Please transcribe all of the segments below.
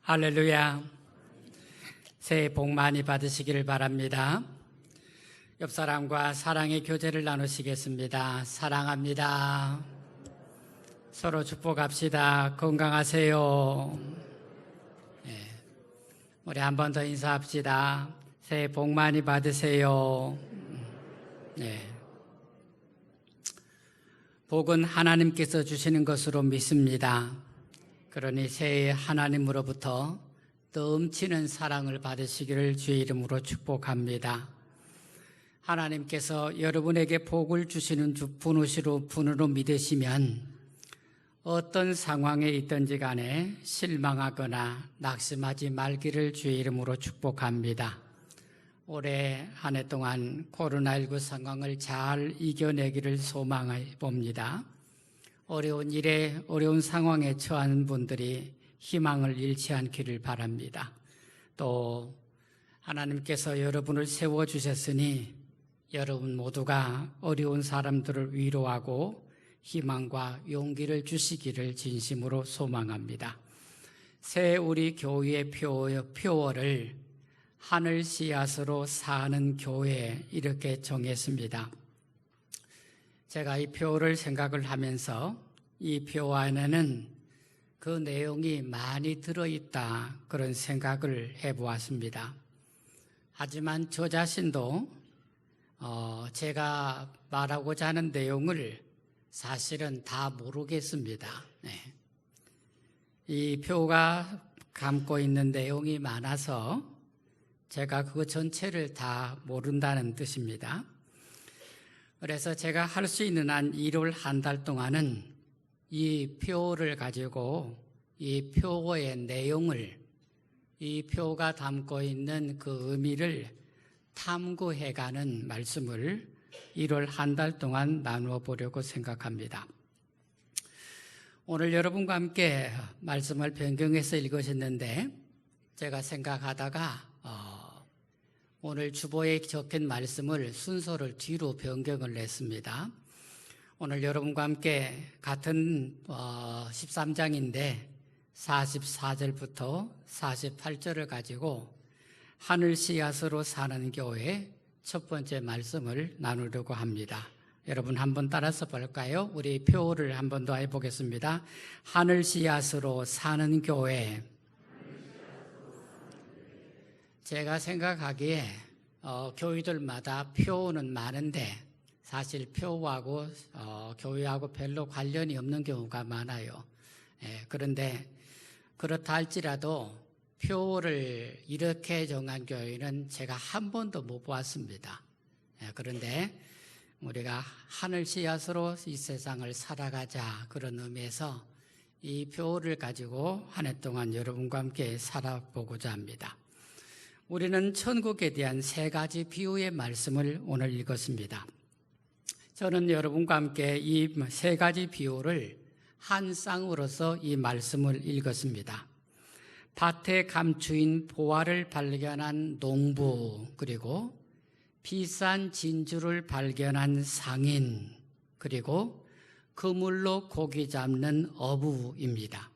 할렐루야. 새해 복 많이 받으시기를 바랍니다. 옆 사람과 사랑의 교제를 나누시겠습니다. 사랑합니다. 서로 축복합시다. 건강하세요. 우리 한 번 더 인사합시다. 새해 복 많이 받으세요. 복은 하나님께서 주시는 것으로 믿습니다. 그러니 새해 하나님으로부터 넘치는 사랑을 받으시기를 주의 이름으로 축복합니다. 하나님께서 여러분에게 복을 주시는 분으로 믿으시면 어떤 상황에 있든지 간에 실망하거나 낙심하지 말기를 주의 이름으로 축복합니다. 올해 한 해 동안 코로나19 상황을 잘 이겨내기를 소망해 봅니다. 어려운 일에 어려운 상황에 처한 분들이 희망을 잃지 않기를 바랍니다. 또 하나님께서 여러분을 세워주셨으니 여러분 모두가 어려운 사람들을 위로하고 희망과 용기를 주시기를 진심으로 소망합니다. 새 우리 교회의 표어를 하늘 씨앗으로 사는 교회 이렇게 정했습니다. 제가 이 표를 생각을 하면서 이 표 안에는 그 내용이 많이 들어있다 그런 생각을 해보았습니다. 하지만 저 자신도 제가 말하고자 하는 내용을 사실은 다 모르겠습니다. 이 표가 담고 있는 내용이 많아서 제가 그 전체를 다 모른다는 뜻입니다. 그래서 제가 할 수 있는 한 1월 한 달 동안은 이 표를 가지고 이 표의 내용을, 이 표가 담고 있는 그 의미를 탐구해가는 말씀을 1월 한 달 동안 나누어 보려고 생각합니다. 오늘 여러분과 함께 말씀을 변경해서 읽으셨는데 제가 생각하다가 오늘 주보에 적힌 말씀을 순서를 뒤로 변경을 했습니다. 오늘 여러분과 함께 같은 13장인데 44절부터 48절을 가지고 하늘 씨앗으로 사는 교회 첫 번째 말씀을 나누려고 합니다. 여러분 한번 따라서 볼까요? 우리 표를 한 번 더 해보겠습니다. 하늘 씨앗으로 사는 교회. 제가 생각하기에 교회들마다 표는 많은데 사실 표하고 교회하고 별로 관련이 없는 경우가 많아요. 그런데 그렇다 할지라도 표를 이렇게 정한 교회는 제가 한 번도 못 보았습니다. 그런데 우리가 하늘 씨앗으로 이 세상을 살아가자 그런 의미에서 이 표를 가지고 한 해 동안 여러분과 함께 살아보고자 합니다. 우리는 천국에 대한 3가지 비유의 말씀을 오늘 읽었습니다. 저는 여러분과 함께 이 3가지 비유를 한 쌍으로서 이 말씀을 읽었습니다. 밭에 감추인 보화를 발견한 농부, 그리고 비싼 진주를 발견한 상인, 그리고 그물로 고기 잡는 어부입니다.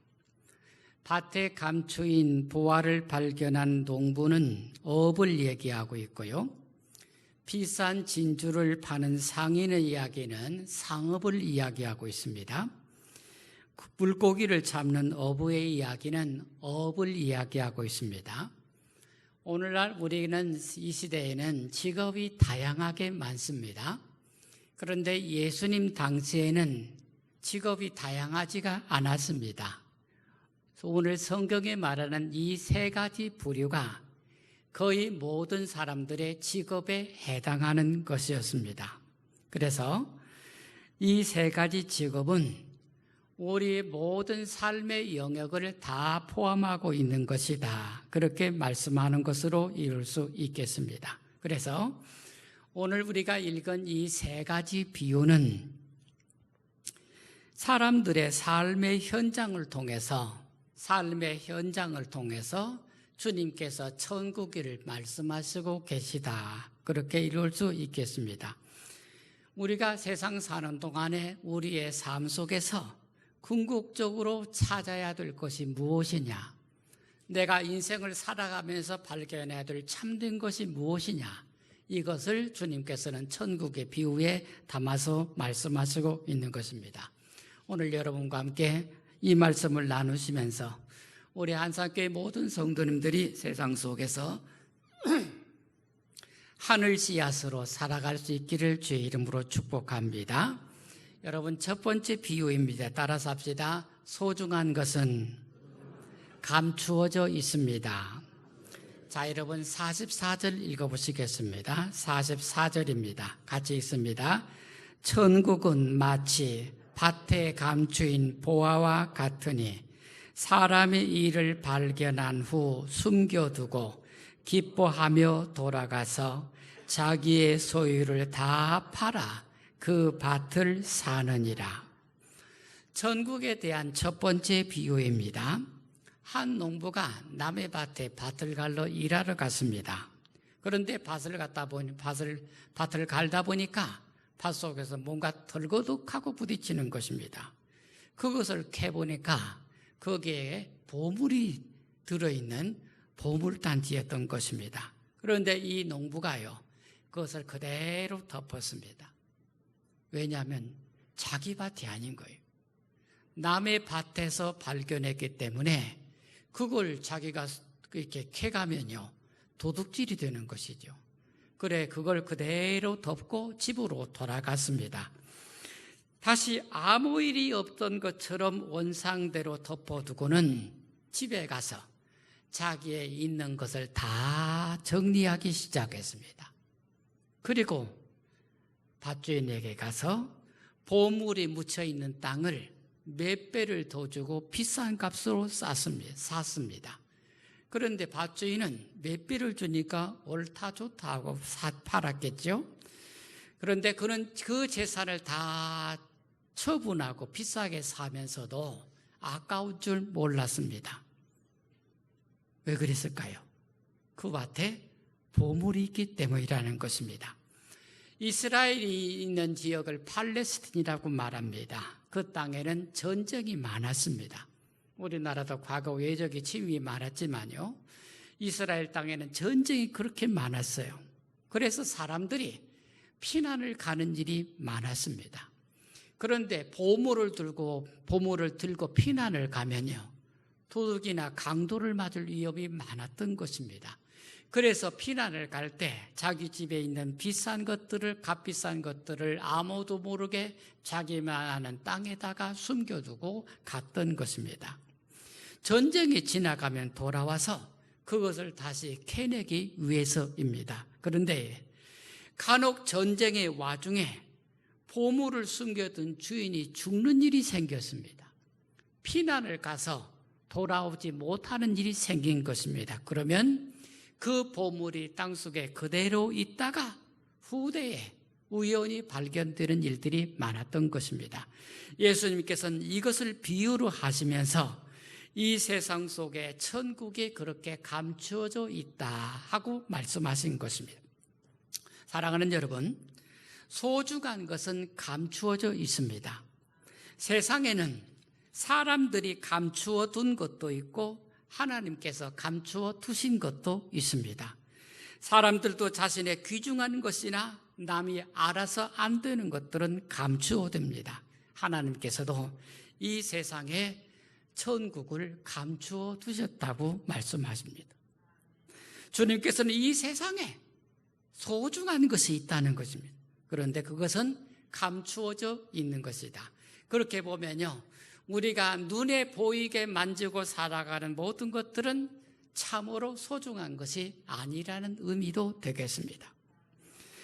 밭에 감추인 보화를 발견한 농부는 업을 얘기하고 있고요. 비싼 진주를 파는 상인의 이야기는 상업을 이야기하고 있습니다. 물고기를 잡는 어부의 이야기는 업을 이야기하고 있습니다. 오늘날 우리는 이 시대에는 직업이 다양하게 많습니다. 그런데 예수님 당시에는 직업이 다양하지가 않았습니다. 오늘 성경에 말하는 이 3가지 부류가 거의 모든 사람들의 직업에 해당하는 것이었습니다. 그래서 이 3가지 직업은 우리 모든 삶의 영역을 다 포함하고 있는 것이다. 그렇게 말씀하는 것으로 이룰 수 있겠습니다. 그래서 오늘 우리가 읽은 이 3가지 비유는 사람들의 삶의 현장을 통해서 주님께서 천국을 말씀하시고 계시다. 그렇게 이룰 수 있겠습니다. 우리가 세상 사는 동안에 우리의 삶 속에서 궁극적으로 찾아야 될 것이 무엇이냐? 내가 인생을 살아가면서 발견해야 될 참된 것이 무엇이냐, 이것을 주님께서는 천국의 비유에 담아서 말씀하시고 있는 것입니다. 오늘 여러분과 함께 이 말씀을 나누시면서 우리 한산교회 모든 성도님들이 세상 속에서 하늘 씨앗으로 살아갈 수 있기를 주의 이름으로 축복합니다. 여러분, 첫 번째 비유입니다. 따라서 합시다. 소중한 것은 감추어져 있습니다. 자, 여러분 44절 읽어보시겠습니다. 44절입니다. 같이 읽습니다. 천국은 마치 밭에 감추인 보화와 같으니 사람의 일을 발견한 후 숨겨두고 기뻐하며 돌아가서 자기의 소유를 다 팔아 그 밭을 사느니라. 천국에 대한 첫 번째 비유입니다. 한 농부가 남의 밭에 밭을 갈러 일하러 갔습니다. 그런데 밭을 갈다 보니까 밭 속에서 뭔가 덜거덕하고 부딪히는 것입니다. 그것을 캐보니까 거기에 보물이 들어있는 보물단지였던 것입니다. 그런데 이 농부가요, 그것을 그대로 덮었습니다. 왜냐하면 자기 밭이 아닌 거예요. 남의 밭에서 발견했기 때문에 그걸 자기가 이렇게 캐가면요, 도둑질이 되는 것이죠. 그래, 그걸 그대로 덮고 집으로 돌아갔습니다. 다시 아무 일이 없던 것처럼 원상대로 덮어두고는 집에 가서 자기의 있는 것을 다 정리하기 시작했습니다. 그리고 밭주인에게 가서 보물이 묻혀있는 땅을 몇 배를 더 주고 비싼 값으로 샀습니다. 그런데 밭주인은 몇 배를 주니까 옳다 좋다 하고 팔았겠죠. 그런데 그는 그 재산을 다 처분하고 비싸게 사면서도 아까운 줄 몰랐습니다. 왜 그랬을까요? 그 밭에 보물이 있기 때문이라는 것입니다. 이스라엘이 있는 지역을 팔레스틴이라고 말합니다. 그 땅에는 전쟁이 많았습니다. 우리나라도 과거 외적인 침입이 많았지만요, 이스라엘 땅에는 전쟁이 그렇게 많았어요. 그래서 사람들이 피난을 가는 일이 많았습니다. 그런데 보물을 들고 피난을 가면요, 도둑이나 강도를 맞을 위험이 많았던 것입니다. 그래서 피난을 갈 때 자기 집에 있는 값비싼 것들을 아무도 모르게 자기만 아는 땅에다가 숨겨두고 갔던 것입니다. 전쟁이 지나가면 돌아와서 그것을 다시 캐내기 위해서입니다. 그런데 간혹 전쟁의 와중에 보물을 숨겨둔 주인이 죽는 일이 생겼습니다. 피난을 가서 돌아오지 못하는 일이 생긴 것입니다. 그러면 그 보물이 땅속에 그대로 있다가 후대에 우연히 발견되는 일들이 많았던 것입니다. 예수님께서는 이것을 비유로 하시면서 이 세상 속에 천국이 그렇게 감추어져 있다 하고 말씀하신 것입니다. 사랑하는 여러분, 소중한 것은 감추어져 있습니다. 세상에는 사람들이 감추어 둔 것도 있고 하나님께서 감추어 두신 것도 있습니다. 사람들도 자신의 귀중한 것이나 남이 알아서 안 되는 것들은 감추어 둡니다. 하나님께서도 이 세상에 천국을 감추어 두셨다고 말씀하십니다. 주님께서는 이 세상에 소중한 것이 있다는 것입니다. 그런데 그것은 감추어져 있는 것이다. 그렇게 보면요, 우리가 눈에 보이게 만지고 살아가는 모든 것들은 참으로 소중한 것이 아니라는 의미도 되겠습니다.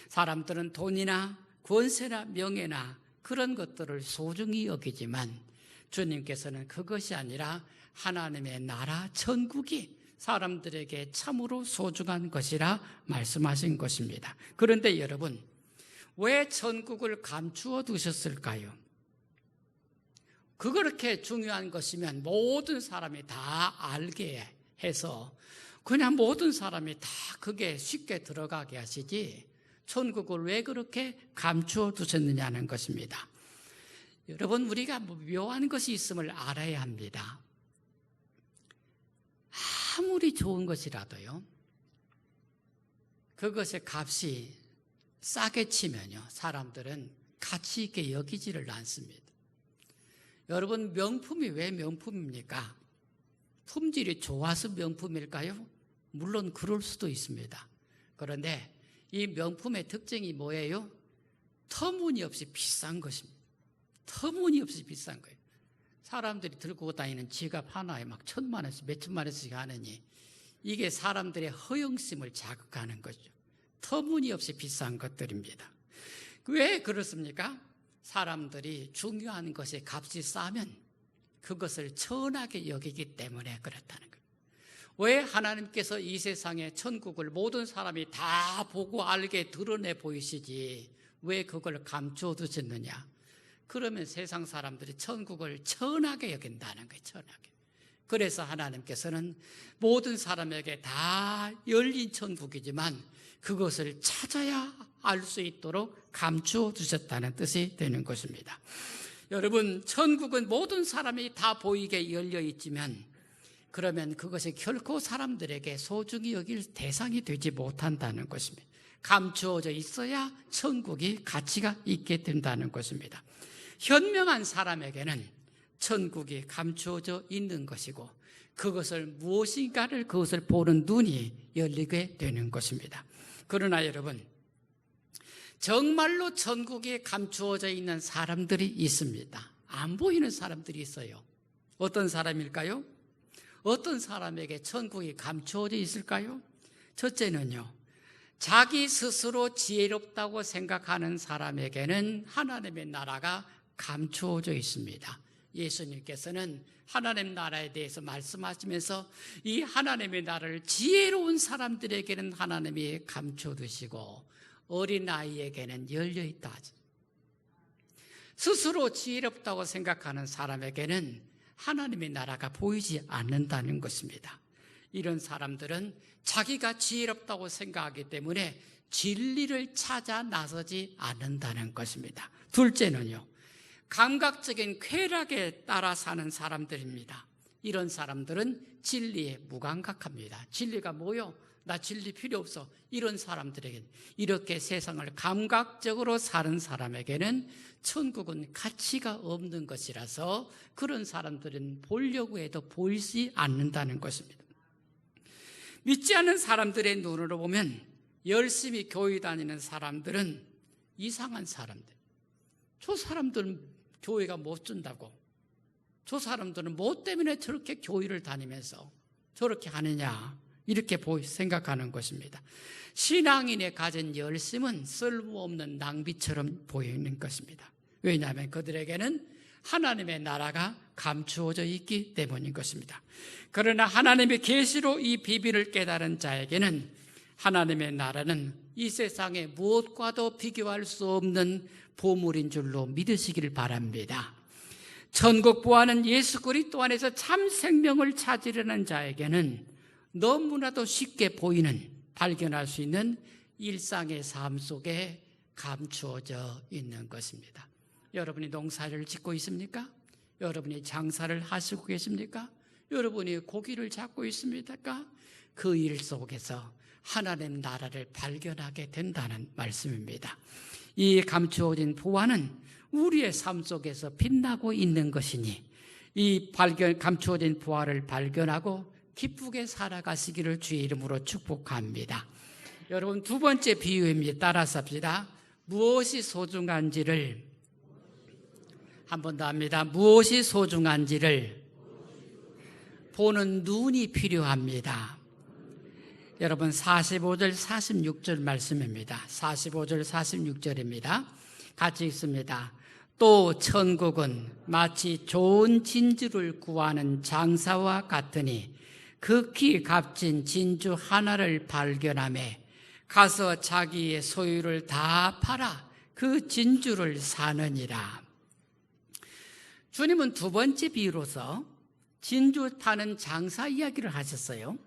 사람들은 돈이나 권세나 명예나 그런 것들을 소중히 여기지만 주님께서는 그것이 아니라 하나님의 나라 천국이 사람들에게 참으로 소중한 것이라 말씀하신 것입니다. 그런데 여러분, 왜 천국을 감추어 두셨을까요? 그렇게 중요한 것이면 모든 사람이 다 알게 해서 그냥 모든 사람이 다 그게 쉽게 들어가게 하시지 천국을 왜 그렇게 감추어 두셨느냐는 것입니다. 여러분, 우리가 묘한 것이 있음을 알아야 합니다. 아무리 좋은 것이라도요, 그것의 값이 싸게 치면요, 사람들은 가치 있게 여기지를 않습니다. 여러분, 명품이 왜 명품입니까? 품질이 좋아서 명품일까요? 물론 그럴 수도 있습니다. 그런데 이 명품의 특징이 뭐예요? 터무니없이 비싼 것입니다. 터무니없이 비싼 거예요. 사람들이 들고 다니는 지갑 하나에 막 1,000만 원씩 몇천만 원씩 하느니 이게 사람들의 허영심을 자극하는 거죠. 터무니없이 비싼 것들입니다. 왜 그렇습니까? 사람들이 중요한 것의 값이 싸면 그것을 천하게 여기기 때문에 그렇다는 거예요. 왜 하나님께서 이 세상의 천국을 모든 사람이 다 보고 알게 드러내 보이시지 왜 그걸 감추어 두셨느냐? 그러면 세상 사람들이 천국을 천하게 여긴다는 거예요. 천하게. 그래서 하나님께서는 모든 사람에게 다 열린 천국이지만 그것을 찾아야 알 수 있도록 감추어 두셨다는 뜻이 되는 것입니다. 여러분, 천국은 모든 사람이 다 보이게 열려 있지만 그러면 그것이 결코 사람들에게 소중히 여길 대상이 되지 못한다는 것입니다. 감추어져 있어야 천국이 가치가 있게 된다는 것입니다. 현명한 사람에게는 천국이 감추어져 있는 것이고 그것을 무엇인가를 그것을 보는 눈이 열리게 되는 것입니다. 그러나 여러분, 정말로 천국이 감추어져 있는 사람들이 있습니다. 안 보이는 사람들이 있어요. 어떤 사람일까요? 어떤 사람에게 천국이 감추어져 있을까요? 첫째는요, 자기 스스로 지혜롭다고 생각하는 사람에게는 하나님의 나라가 감추어져 있습니다. 예수님께서는 하나님 나라에 대해서 말씀하시면서 이 하나님의 나라를 지혜로운 사람들에게는 하나님이 감춰두시고 어린아이에게는 열려있다 하죠. 스스로 지혜롭다고 생각하는 사람에게는 하나님의 나라가 보이지 않는다는 것입니다. 이런 사람들은 자기가 지혜롭다고 생각하기 때문에 진리를 찾아 나서지 않는다는 것입니다. 둘째는요, 감각적인 쾌락에 따라 사는 사람들입니다. 이런 사람들은 진리에 무감각합니다. 진리가 뭐요? 나 진리 필요 없어. 이런 사람들에게는, 이렇게 세상을 감각적으로 사는 사람에게는 천국은 가치가 없는 것이라서 그런 사람들은 보려고 해도 보이지 않는다는 것입니다. 믿지 않는 사람들의 눈으로 보면 열심히 교회 다니는 사람들은 이상한 사람들. 저 사람들은 교회가 못 준다고, 저 사람들은 뭐 때문에 저렇게 교회를 다니면서 저렇게 하느냐, 이렇게 생각하는 것입니다. 신앙인의 가진 열심은 쓸모없는 낭비처럼 보이는 것입니다. 왜냐하면 그들에게는 하나님의 나라가 감추어져 있기 때문인 것입니다. 그러나 하나님의 계시로 이 비밀을 깨달은 자에게는 하나님의 나라는 이 세상에 무엇과도 비교할 수 없는 보물인 줄로 믿으시기를 바랍니다. 천국 부활은 예수 그리스도 안에서 참 생명을 찾으려는 자에게는 너무나도 쉽게 보이는, 발견할 수 있는 일상의 삶 속에 감추어져 있는 것입니다. 여러분이 농사를 짓고 있습니까? 여러분이 장사를 하시고 계십니까? 여러분이 고기를 잡고 있습니까? 그 일 속에서 하나님 나라를 발견하게 된다는 말씀입니다. 이 감추어진 부활은 우리의 삶 속에서 빛나고 있는 것이니 이 감추어진 부활을 발견하고 기쁘게 살아가시기를 주의 이름으로 축복합니다. 여러분, 두 번째 비유입니다. 따라서 합시다. 무엇이 소중한지를, 한 번 더 합니다. 무엇이 소중한지를 보는 눈이 필요합니다. 여러분, 45절 46절 말씀입니다. 45절 46절입니다. 같이 읽습니다. 또 천국은 마치 좋은 진주를 구하는 장사와 같으니 극히 값진 진주 하나를 발견하매 가서 자기의 소유를 다 팔아 그 진주를 사느니라. 주님은 두 번째 비유로서 진주 파는 장사 이야기를 하셨어요.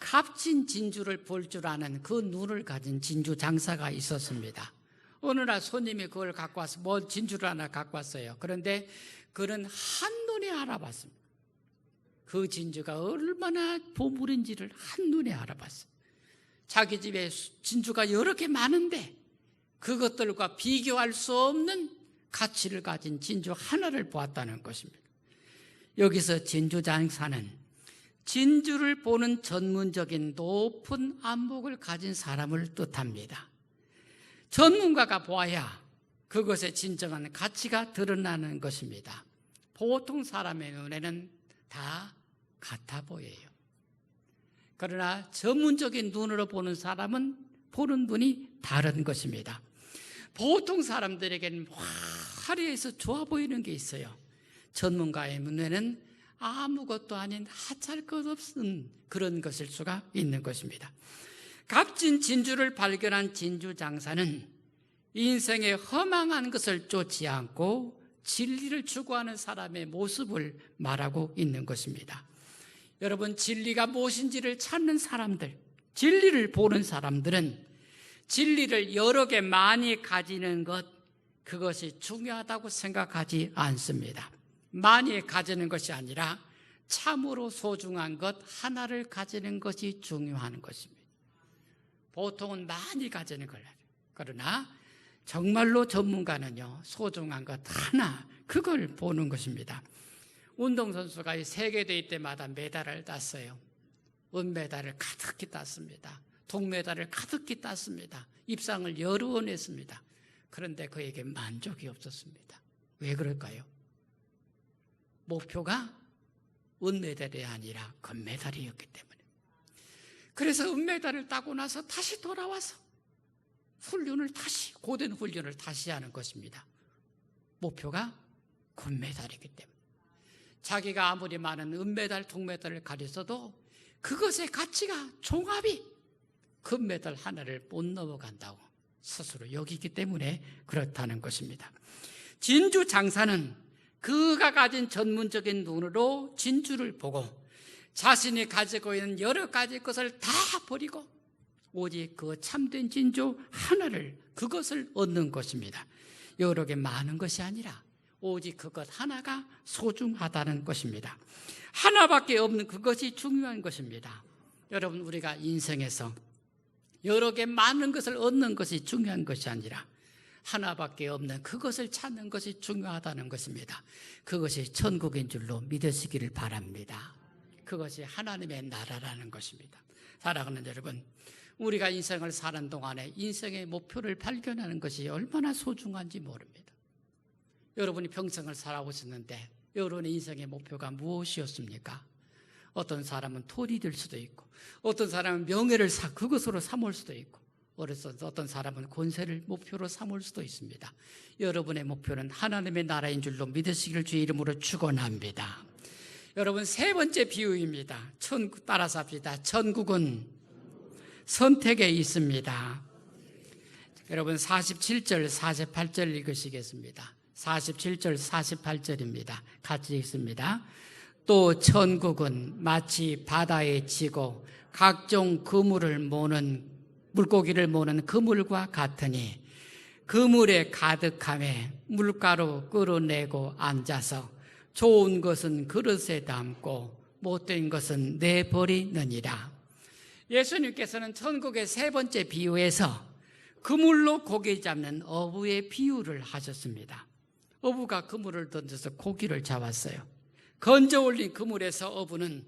값진 진주를 볼 줄 아는 그 눈을 가진 진주 장사가 있었습니다. 어느 날 손님이 그걸 갖고 와서 뭐 진주를 하나 갖고 왔어요. 그런데 그는 한눈에 알아봤습니다. 그 진주가 얼마나 보물인지를 한눈에 알아봤어요. 자기 집에 진주가 여러 개 많은데 그것들과 비교할 수 없는 가치를 가진 진주 하나를 보았다는 것입니다. 여기서 진주장사는 진주를 보는 전문적인 높은 안목을 가진 사람을 뜻합니다. 전문가가 보아야 그것의 진정한 가치가 드러나는 것입니다. 보통 사람의 눈에는 다 같아 보여요. 그러나 전문적인 눈으로 보는 사람은 보는 눈이 다른 것입니다. 보통 사람들에게는 화려해서 좋아 보이는 게 있어요. 전문가의 눈에는 아무것도 아닌 하찮을 것 없는 그런 것일 수가 있는 것입니다. 값진 진주를 발견한 진주장사는 인생의 허망한 것을 쫓지 않고 진리를 추구하는 사람의 모습을 말하고 있는 것입니다. 여러분, 진리가 무엇인지를 찾는 사람들, 진리를 보는 사람들은 진리를 여러 개 많이 가지는 것, 그것이 중요하다고 생각하지 않습니다. 많이 가지는 것이 아니라 참으로 소중한 것 하나를 가지는 것이 중요한 것입니다. 보통은 많이 가지는 거예요. 그러나 정말로 전문가는요, 소중한 것 하나, 그걸 보는 것입니다. 운동선수가 세계대회 때마다 메달을 땄어요. 은메달을 가득히 땄습니다. 동메달을 가득히 땄습니다. 입상을 여러 번 했습니다. 그런데 그에게 만족이 없었습니다. 왜 그럴까요? 목표가 은메달이 아니라 금메달이었기 때문에. 그래서 은메달을 따고 나서 다시 돌아와서 고된 훈련을 다시 하는 것입니다. 목표가 금메달이기 때문에. 자기가 아무리 많은 은메달, 동메달을 가졌어도 그것의 가치가 종합이 금메달 하나를 못 넘어간다고 스스로 여기기 때문에 그렇다는 것입니다. 진주 장사는 그가 가진 전문적인 눈으로 진주를 보고 자신이 가지고 있는 여러 가지 것을 다 버리고 오직 그 참된 진주 하나를, 그것을 얻는 것입니다. 여러 개 많은 것이 아니라 오직 그것 하나가 소중하다는 것입니다. 하나밖에 없는 그것이 중요한 것입니다. 여러분, 우리가 인생에서 여러 개 많은 것을 얻는 것이 중요한 것이 아니라 하나밖에 없는 그것을 찾는 것이 중요하다는 것입니다. 그것이 천국인 줄로 믿으시기를 바랍니다. 그것이 하나님의 나라라는 것입니다. 사랑하는 여러분, 우리가 인생을 사는 동안에 인생의 목표를 발견하는 것이 얼마나 소중한지 모릅니다. 여러분이 평생을 살아오셨는데 여러분의 인생의 목표가 무엇이었습니까? 어떤 사람은 돈이 될 수도 있고, 어떤 사람은 명예를 그것으로 삼을 수도 있고, 어떤 사람은 권세를 목표로 삼을 수도 있습니다. 여러분의 목표는 하나님의 나라인 줄로 믿으시기를 주의 이름으로 축원합니다. 여러분, 세 번째 비유입니다. 따라서 합시다. 천국은 선택에 있습니다. 여러분, 47절, 48절 읽으시겠습니다. 47절, 48절입니다. 같이 읽습니다. 또 천국은 마치 바다에 지고 각종 물고기를 모는 그물과 같으니 그물에 가득함에 물가로 끌어내고 앉아서 좋은 것은 그릇에 담고 못된 것은 내버리느니라. 예수님께서는 천국의 세 번째 비유에서 그물로 고기 잡는 어부의 비유를 하셨습니다. 어부가 그물을 던져서 고기를 잡았어요. 건져 올린 그물에서 어부는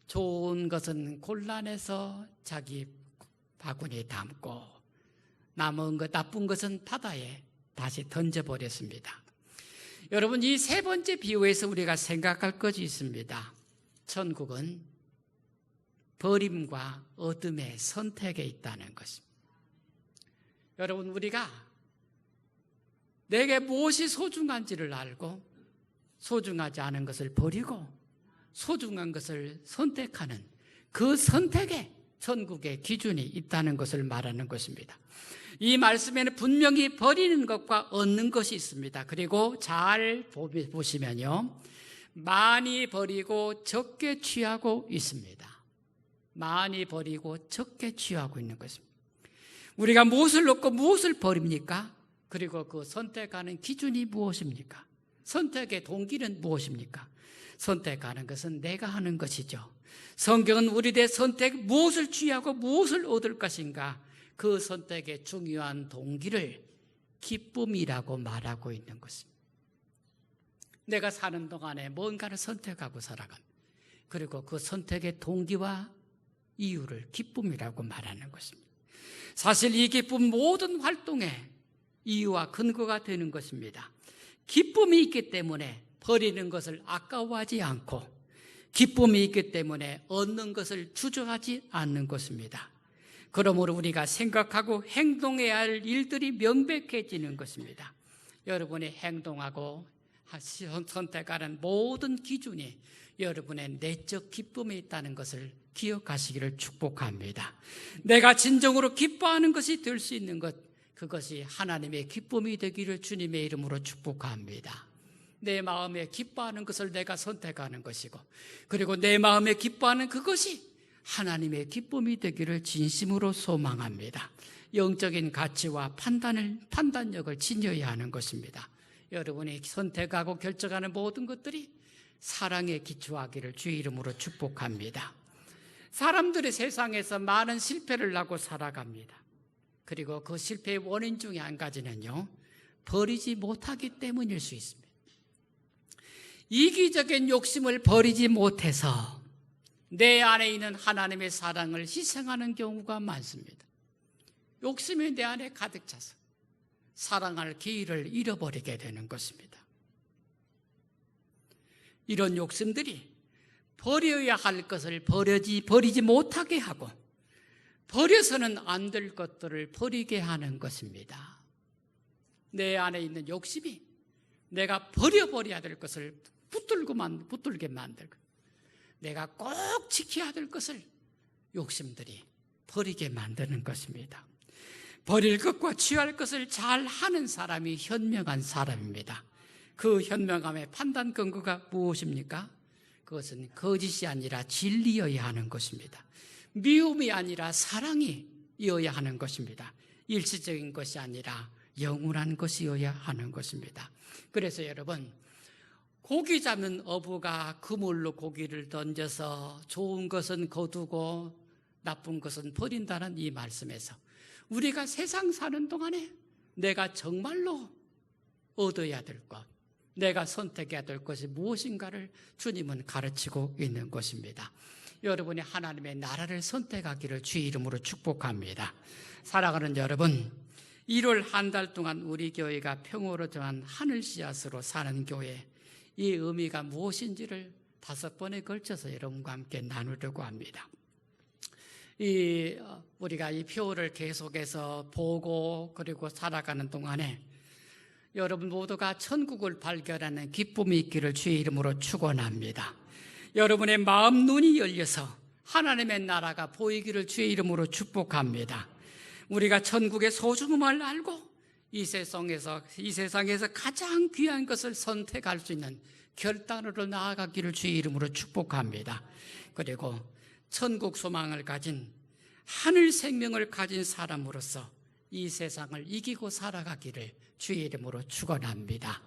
좋은 것은 골라내서 자기 바구니에 담고 남은 것, 나쁜 것은 바다에 다시 던져버렸습니다. 여러분, 이 세 번째 비유에서 우리가 생각할 것이 있습니다. 천국은 버림과 얻음의 선택에 있다는 것입니다. 여러분, 우리가 내게 무엇이 소중한지를 알고 소중하지 않은 것을 버리고 소중한 것을 선택하는 그 선택에 천국의 기준이 있다는 것을 말하는 것입니다. 이 말씀에는 분명히 버리는 것과 얻는 것이 있습니다. 그리고 잘 보시면요, 많이 버리고 적게 취하고 있습니다. 많이 버리고 적게 취하고 있는 것입니다. 우리가 무엇을 얻고 무엇을 버립니까? 그리고 그 선택하는 기준이 무엇입니까? 선택의 동기는 무엇입니까? 선택하는 것은 내가 하는 것이죠. 성경은 우리의 선택, 무엇을 취하고 무엇을 얻을 것인가, 그 선택의 중요한 동기를 기쁨이라고 말하고 있는 것입니다. 내가 사는 동안에 뭔가를 선택하고 살아간, 그리고 그 선택의 동기와 이유를 기쁨이라고 말하는 것입니다. 사실 이 기쁨 모든 활동의 이유와 근거가 되는 것입니다. 기쁨이 있기 때문에 버리는 것을 아까워하지 않고, 기쁨이 있기 때문에 얻는 것을 주저하지 않는 것입니다. 그러므로 우리가 생각하고 행동해야 할 일들이 명백해지는 것입니다. 여러분이 행동하고 선택하는 모든 기준이 여러분의 내적 기쁨에 있다는 것을 기억하시기를 축복합니다. 내가 진정으로 기뻐하는 것이 될 수 있는 것, 그것이 하나님의 기쁨이 되기를 주님의 이름으로 축복합니다. 내 마음에 기뻐하는 것을 내가 선택하는 것이고, 그리고 내 마음에 기뻐하는 그것이 하나님의 기쁨이 되기를 진심으로 소망합니다. 영적인 가치와 판단력을 지녀야 하는 것입니다. 여러분이 선택하고 결정하는 모든 것들이 사랑에 기초하기를 주의 이름으로 축복합니다. 사람들이 세상에서 많은 실패를 하고 살아갑니다. 그리고 그 실패의 원인 중에 한 가지는요, 버리지 못하기 때문일 수 있습니다. 이기적인 욕심을 버리지 못해서 내 안에 있는 하나님의 사랑을 희생하는 경우가 많습니다. 욕심이 내 안에 가득 차서 사랑할 기회를 잃어버리게 되는 것입니다. 이런 욕심들이 버려야 할 것을 버리지 못하게 하고, 버려서는 안 될 것들을 버리게 하는 것입니다. 내 안에 있는 욕심이 내가 버려버려야 될 것을 붙들게 만들고, 내가 꼭 지켜야 될 것을 욕심들이 버리게 만드는 것입니다. 버릴 것과 취할 것을 잘 하는 사람이 현명한 사람입니다. 그 현명함의 판단 근거가 무엇입니까? 그것은 거짓이 아니라 진리여야 하는 것입니다. 미움이 아니라 사랑이어야 하는 것입니다. 일시적인 것이 아니라 영원한 것이어야 하는 것입니다. 그래서 여러분, 고기 잡는 어부가 그물로 고기를 던져서 좋은 것은 거두고 나쁜 것은 버린다는 이 말씀에서 우리가 세상 사는 동안에 내가 정말로 얻어야 될 것, 내가 선택해야 될 것이 무엇인가를 주님은 가르치고 있는 것입니다. 여러분이 하나님의 나라를 선택하기를 주의 이름으로 축복합니다. 사랑하는 여러분, 1월 한 달 동안 우리 교회가 평화로운 하늘 씨앗으로 사는 교회, 이 의미가 무엇인지를 5번에 걸쳐서 여러분과 함께 나누려고 합니다. 우리가 이 표를 계속해서 보고 그리고 살아가는 동안에 여러분 모두가 천국을 발견하는 기쁨이 있기를 주의 이름으로 축원합니다. 여러분의 마음 눈이 열려서 하나님의 나라가 보이기를 주의 이름으로 축복합니다. 우리가 천국의 소중함을 알고 이 세상에서 가장 귀한 것을 선택할 수 있는 결단으로 나아가기를 주의 이름으로 축복합니다. 그리고 천국 소망을 가진 하늘 생명을 가진 사람으로서 이 세상을 이기고 살아가기를 주의 이름으로 축원합니다.